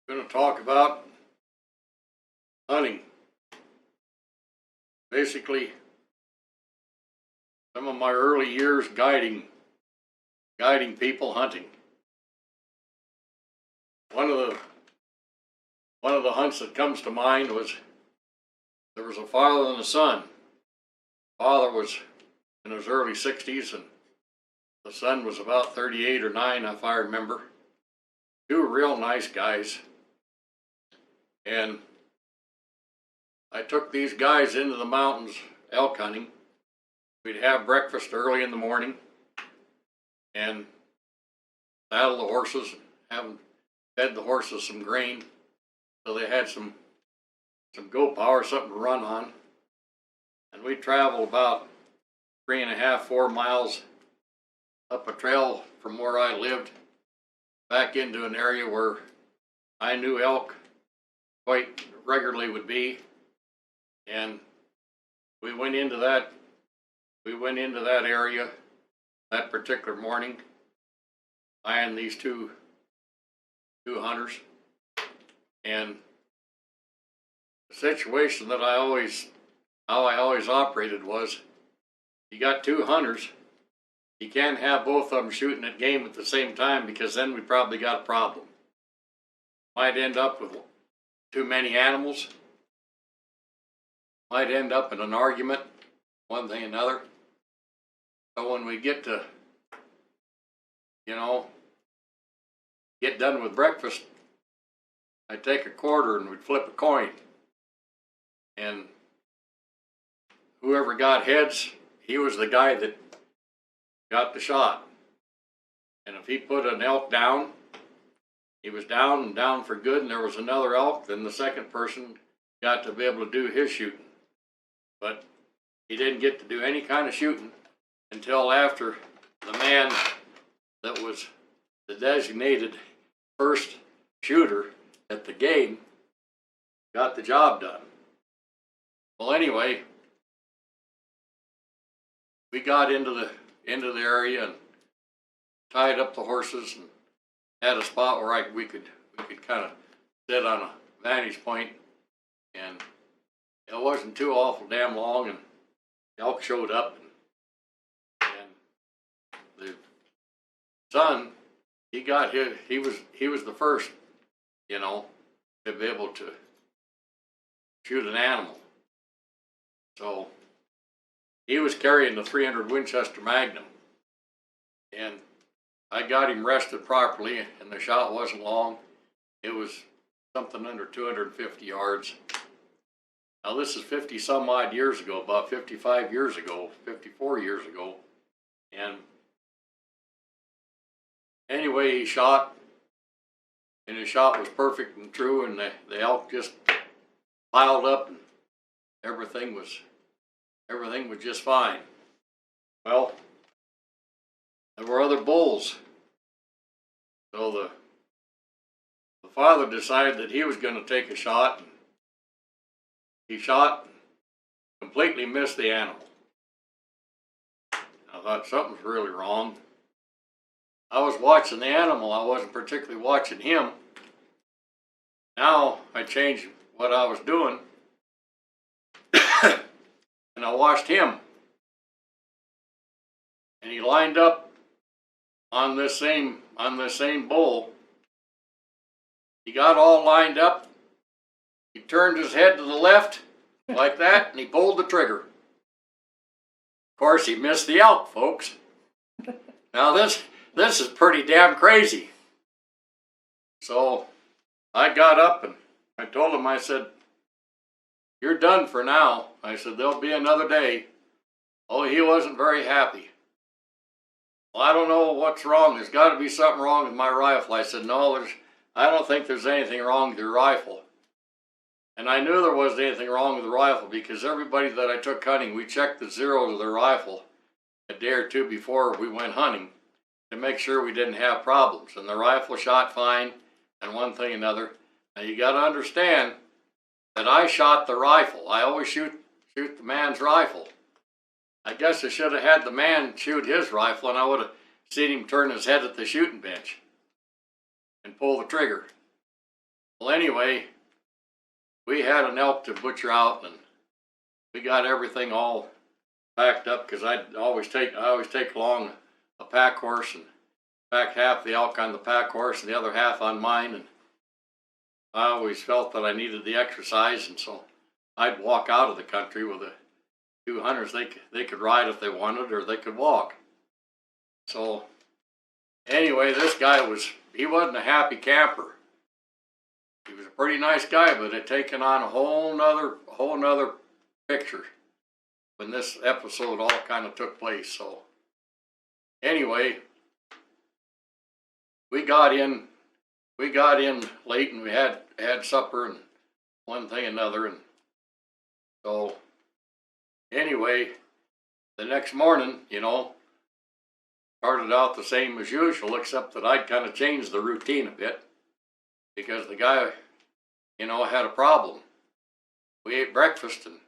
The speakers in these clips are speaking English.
I'm going to talk about hunting. Basically, some of my early years guiding people hunting. One of the hunts that comes to mind was there was a father and a son. Father was in his early 60s and the son was about 38 or 9, if I remember. Two real nice guys. And I took these guys into the mountains elk hunting. We'd have breakfast early in the morning and saddle the horses, fed the horses some grain so they had some go power, something to run on. And we traveled about 3.5, 4 miles up a trail from where I lived back into an area where I knew elk quite regularly would be. And we went into that area that particular morning, I and these two hunters. And the situation that I always operated was, you got two hunters, you can't have both of them shooting at game at the same time, because then we probably got a problem. Might end up with too many animals, might end up in an argument, one thing or another. So when we get to, get done with breakfast, I'd take a quarter and we'd flip a coin. And whoever got heads, he was the guy that got the shot. And if he put an elk down, he was down and down for good, and there was another elk, then the second person got to be able to do his shooting. But he didn't get to do any kind of shooting until after the man that was the designated first shooter at the game got the job done. Well, anyway, we got into the area and tied up the horses and had a spot where we could kind of sit on a vantage point, and it wasn't too awful damn long, and the elk showed up, and the son, he was the first, to be able to shoot an animal. So he was carrying the 300 Winchester Magnum, and I got him rested properly, and the shot wasn't long. It was something under 250 yards. Now this is 50 some odd years ago, about 55 years ago, 54 years ago. And anyway, he shot, and his shot was perfect and true, and the elk just piled up, and everything was just fine. Well, there were other bulls. So the father decided that he was going to take a shot. And he shot, completely missed the animal. I thought something's really wrong. I was watching the animal, I wasn't particularly watching him. Now I changed what I was doing, and I watched him. And he lined up on this same bull. He got all lined up. He turned his head to the left like that, and he pulled the trigger. Of course, he missed the elk, folks. Now this is pretty damn crazy. So I got up and I told him, I said, "You're done for now." I said, "There'll be another day." Oh, he wasn't very happy. "Well, I don't know what's wrong. There's got to be something wrong with my rifle." I said, "No, I don't think there's anything wrong with your rifle." And I knew there wasn't anything wrong with the rifle, because everybody that I took hunting, we checked the zeros of their rifle a day or two before we went hunting to make sure we didn't have problems. And the rifle shot fine, and one thing and another. Now you got to understand that I shot the rifle. I always shoot the man's rifle. I guess I should have had the man shoot his rifle, and I would have seen him turn his head at the shooting bench and pull the trigger. Well, anyway, we had an elk to butcher out, and we got everything all packed up because I always take along a pack horse and pack half the elk on the pack horse and the other half on mine. And I always felt that I needed the exercise, and so I'd walk out of the country with the two hunters. They could ride if they wanted, or they could walk. So anyway, this guy he wasn't a happy camper. He was a pretty nice guy, but it taken on a whole nother picture when this episode all kind of took place. So anyway, we got in late, and we had supper and one thing and another. And so anyway, the next morning, started out the same as usual, except that I'd kind of changed the routine a bit because the guy, had a problem. We ate breakfast, and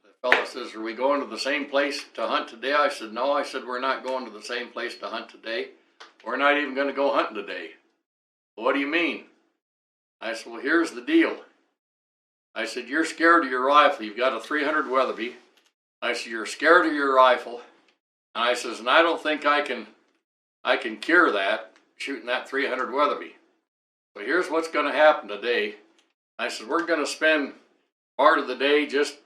the fella says, "Are we going to the same place to hunt today?" I said, "No." I said, "We're not going to the same place to hunt today. We're not even going to go hunting today." "Well, what do you mean?" I said, "Well, here's the deal." I said, "You're scared of your rifle. You've got a 300 Weatherby." I said, "You're scared of your rifle." And I says, "And I don't think I can cure that shooting that 300 Weatherby. So here's what's going to happen today." I said, "We're going to spend part of the day just,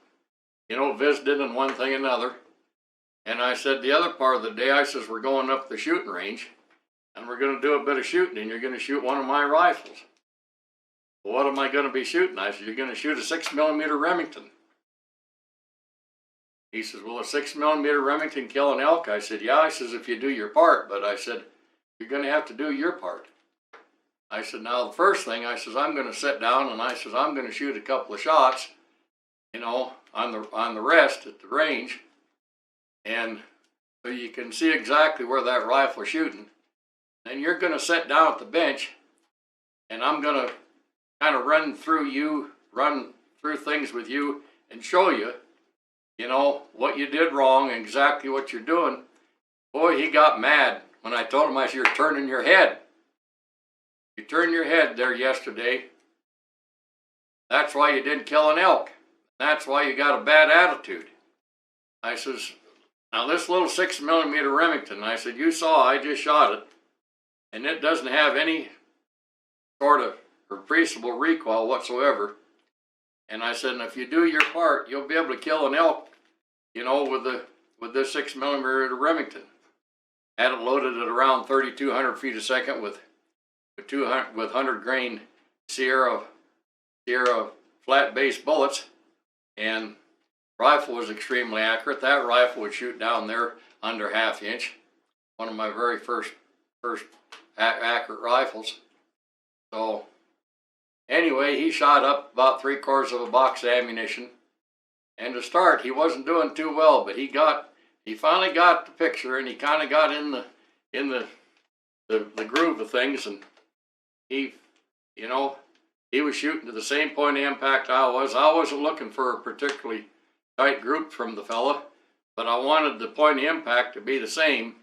visiting and one thing and another. And I said, the other part of the day," I says, "we're going up the shooting range, and we're going to do a bit of shooting, and you're going to shoot one of my rifles." "Well, what am I going to be shooting?" I said, "You're going to shoot a 6mm Remington." He says, "Will a 6mm Remington kill an elk?" I said, "Yeah." I says, "If you do your part." But I said, "You're going to have to do your part." I said, "Now the first thing," I says, "I'm going to sit down, and I says, I'm going to shoot a couple of shots, on the rest at the range, and so you can see exactly where that rifle's shooting. Then you're going to sit down at the bench, and I'm going to kind of run through things with you and show you, what you did wrong and exactly what you're doing." Boy, he got mad when I told him, I said, "You're turning your head. You turned your head there yesterday. That's why you didn't kill an elk. That's why you got a bad attitude." I says, "Now this little 6mm Remington," I said, "you saw I just shot it, and it doesn't have any sort of repressible recoil whatsoever. And I said, and if you do your part, you'll be able to kill an elk, with this 6mm Remington." Had it loaded at around 3,200 feet a second with 100 grain Sierra flat base bullets, and rifle was extremely accurate. That rifle would shoot down there under ½ inch. One of my very first accurate rifles. So anyway, he shot up about 3/4 of a box of ammunition, and to start, he wasn't doing too well, but he finally got the picture, and he kind of got in the groove of things, and he was shooting to the same point of impact I was. I wasn't looking for a particularly tight group from the fella, but I wanted the point of impact to be the same,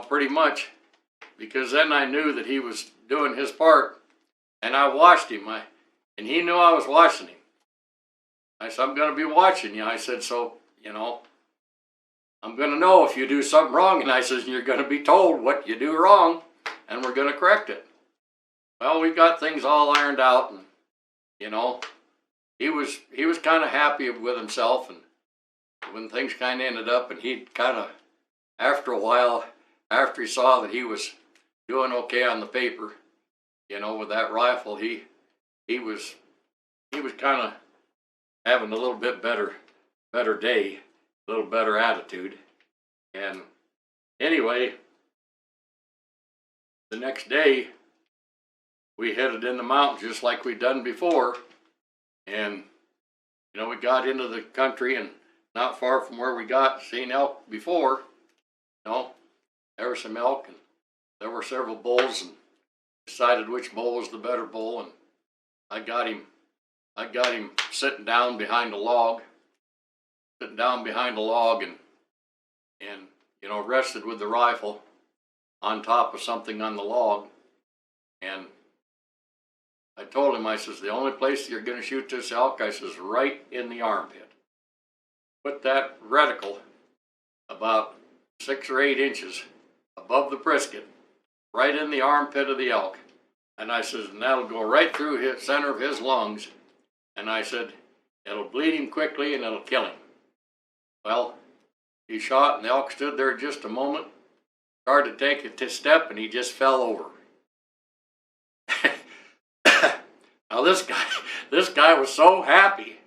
pretty much, because then I knew that he was doing his part, and I watched him, and he knew I was watching him. I said, "I'm going to be watching you." I said, "So, I'm going to know if you do something wrong." And I says, "You're going to be told what you do wrong, and we're going to correct it." Well, we got things all ironed out, and, he was kind of happy with himself, and when things kind of ended up, and he kind of, after a while, after he saw that he was doing okay on the paper, with that rifle, he was kind of having a little bit better day, a little better attitude. And anyway, the next day, we headed in the mountains just like we'd done before, and we got into the country, and not far from where we seen elk before, there were some elk, and there were several bulls, and decided which bull was the better bull, and I got him sitting down behind a log, and rested with the rifle on top of something on the log, and I told him, I says, the only place you're going to shoot this elk, I says, right in the armpit. Put that reticle about 6 or 8 inches above the brisket, right in the armpit of the elk. And I says, and that'll go right through his center of his lungs. And I said, it'll bleed him quickly and it'll kill him. Well, he shot and the elk stood there just a moment, started to take a step, and he just fell over. Now this guy was so happy,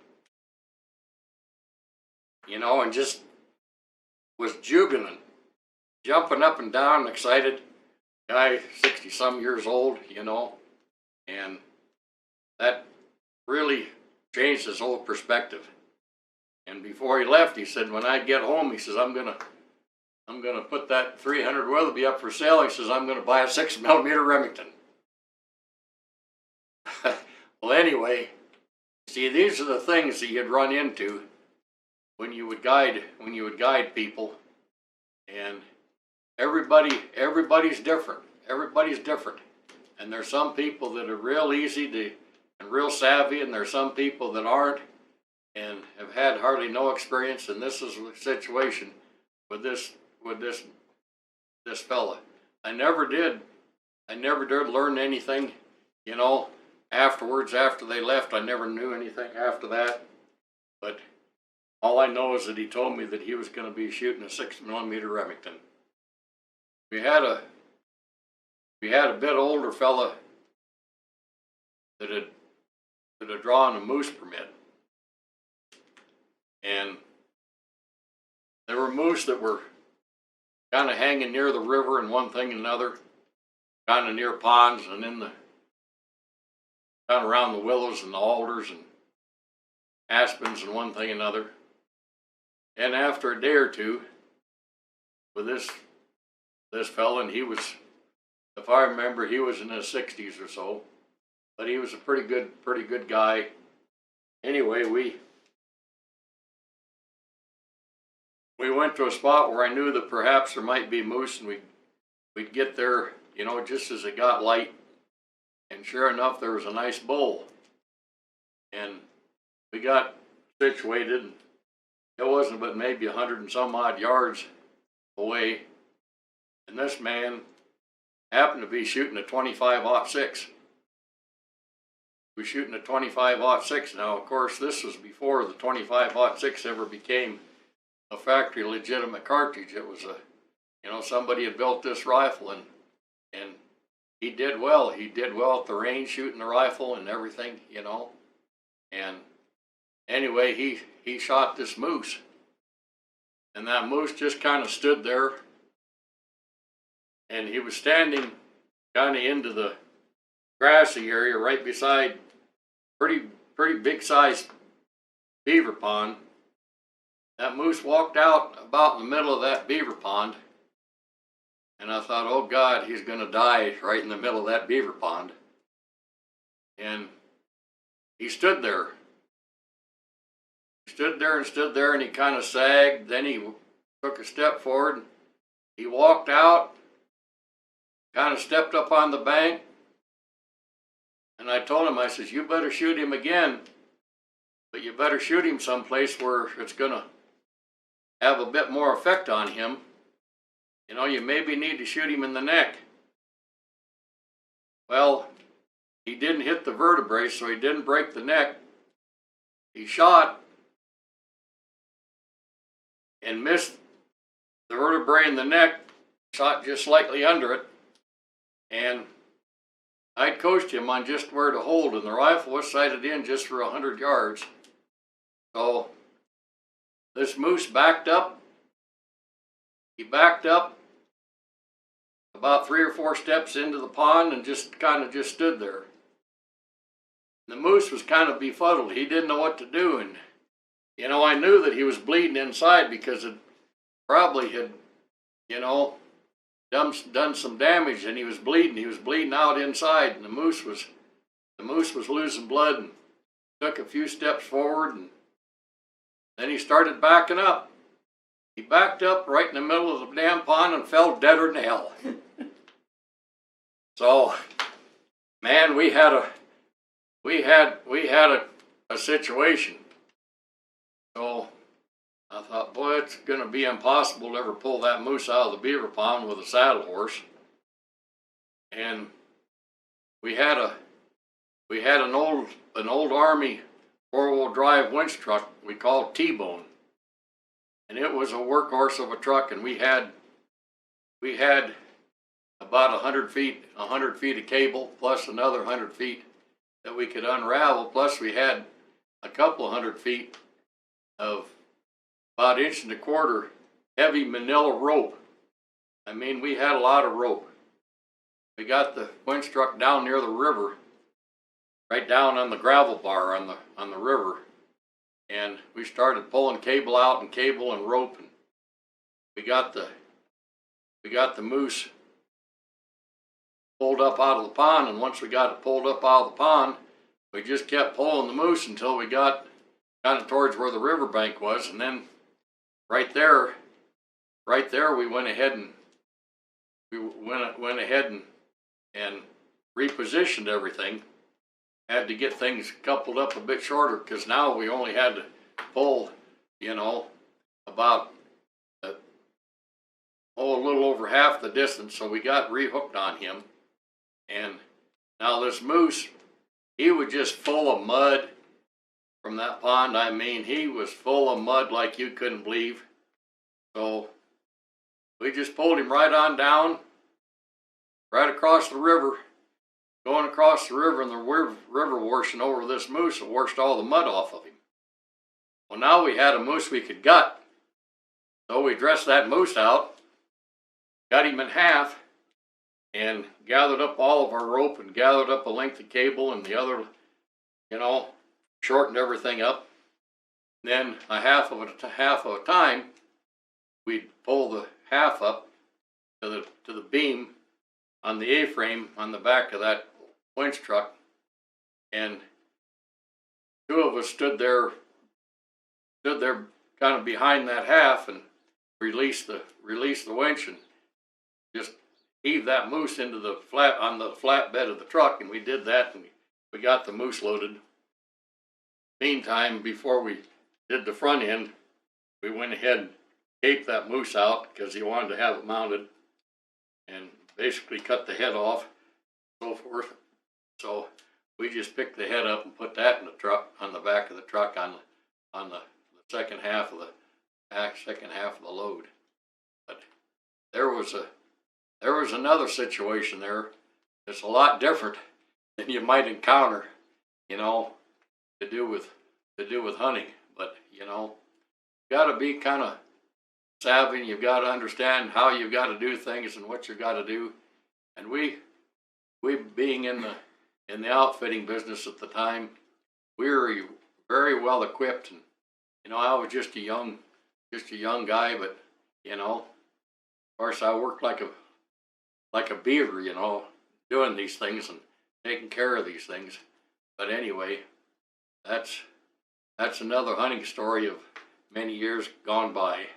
you know, and just was jubilant, jumping up and down, excited. Guy, 60-some years old, you know, and that really changed his whole perspective. And before he left, he said, when I get home, he says, I'm gonna put that 300 Weatherby up for sale. He says, I'm gonna buy a 6mm Remington. Well, anyway, see, these are the things that you'd run into when you would guide people, and everybody's different. Everybody's different, and there's some people that are real easy to and real savvy, and there's some people that aren't and have had hardly no experience. And this is the situation with this fella. I never did learn anything, you know. Afterwards, after they left, I never knew anything after that. But all I know is that he told me that he was going to be shooting a 6mm Remington. We had a bit older fella that had drawn a moose permit, and there were moose that were kind of hanging near the river and one thing and another, kind of near ponds and in the kind of around the willows and the alders and aspens and one thing and another. And after a day or two with this fella, and he was, if I remember, he was in his 60s or so, but he was a pretty good guy. Anyway, we went to a spot where I knew that perhaps there might be moose, and we'd get there, you know, just as it got light. And sure enough, there was a nice bull. And we got situated, and it wasn't but maybe 100 and some odd yards away. And this man happened to be shooting a 25-06. He was shooting a 25-06. Now, of course, this was before the 25-06 ever became a factory legitimate cartridge. It was somebody had built this rifle, and he did well. He did well at the range shooting the rifle and everything, you know. And anyway, he shot this moose, and that moose just kind of stood there, and he was standing kind of into the grassy area right beside pretty big sized beaver pond. That moose walked out about in the middle of that beaver pond, and I thought, oh God, he's going to die right in the middle of that beaver pond. And he stood there. He stood there, and he kind of sagged. Then he took a step forward. He walked out, kind of stepped up on the bank, and I told him, I says, you better shoot him again, but you better shoot him someplace where it's going to have a bit more effect on him. You know, you maybe need to shoot him in the neck. Well, he didn't hit the vertebrae, so he didn't break the neck. He shot and missed the vertebrae in the neck, shot just slightly under it, and I'd coached him on just where to hold, and the rifle was sighted in just for 100 yards. So this moose backed up. He backed up about 3 or 4 steps into the pond and just stood there. The moose was kind of befuddled. He didn't know what to do, and you know, I knew that he was bleeding inside because it probably had, you know, done some damage, and he was bleeding. He was bleeding out inside, and the moose was losing blood, and took a few steps forward, and then he started backing up. He backed up right in the middle of the damn pond and fell deader than hell. So, man, we had we had a situation. So I thought, boy, it's going to be impossible to ever pull that moose out of the beaver pond with a saddle horse. And we had an old Army 4-wheel drive winch truck we called T-Bone, and it was a workhorse of a truck. And we had about 100 feet of cable, plus another 100 feet that we could unravel. Plus we had a couple 100 feet of about 1.25 inch heavy manila rope. I mean, we had a lot of rope. We got the winch truck down near the river, right down on the gravel bar on the river, and we started pulling cable out and cable and rope, and we got the moose pulled up out of the pond. And once we got it pulled up out of the pond, we just kept pulling the moose until we got kind of towards where the riverbank was, and then right there we went ahead and repositioned everything. Had to get things coupled up a bit shorter, because now we only had to pull, about a little over half the distance. So we got rehooked on him, and now this moose, he was just full of mud from that pond. I mean, he was full of mud like you couldn't believe. So we just pulled him right on down, right across the river. Going across the river, and the river washing over this moose, it washed all the mud off of him. Well, now we had a moose we could gut. So we dressed that moose out, cut him in half, and gathered up all of our rope and gathered up a length of cable, and the other, shortened everything up. And then a half of a time, we'd pull the half up to the beam on the A-frame on the back of that winch truck, and two of us stood there kind of behind that half, and released the winch and just heaved that moose into the flatbed of the truck. And we did that, and we got the moose loaded. Meantime, before we did the front end, we went ahead and caped that moose out, because he wanted to have it mounted, and basically cut the head off, so forth. So we just picked the head up and put that in the truck, on the back of the truck, on the second half of the load. But there was another situation there. It's a lot different than you might encounter, to do with hunting. But you got to be kind of savvy. You've got to understand how you've got to do things and what you've got to do. And we being in the outfitting business at the time, we were very well equipped. And I was just a young guy, but of course I worked like a beaver, doing these things and taking care of these things. But anyway, that's another hunting story of many years gone by.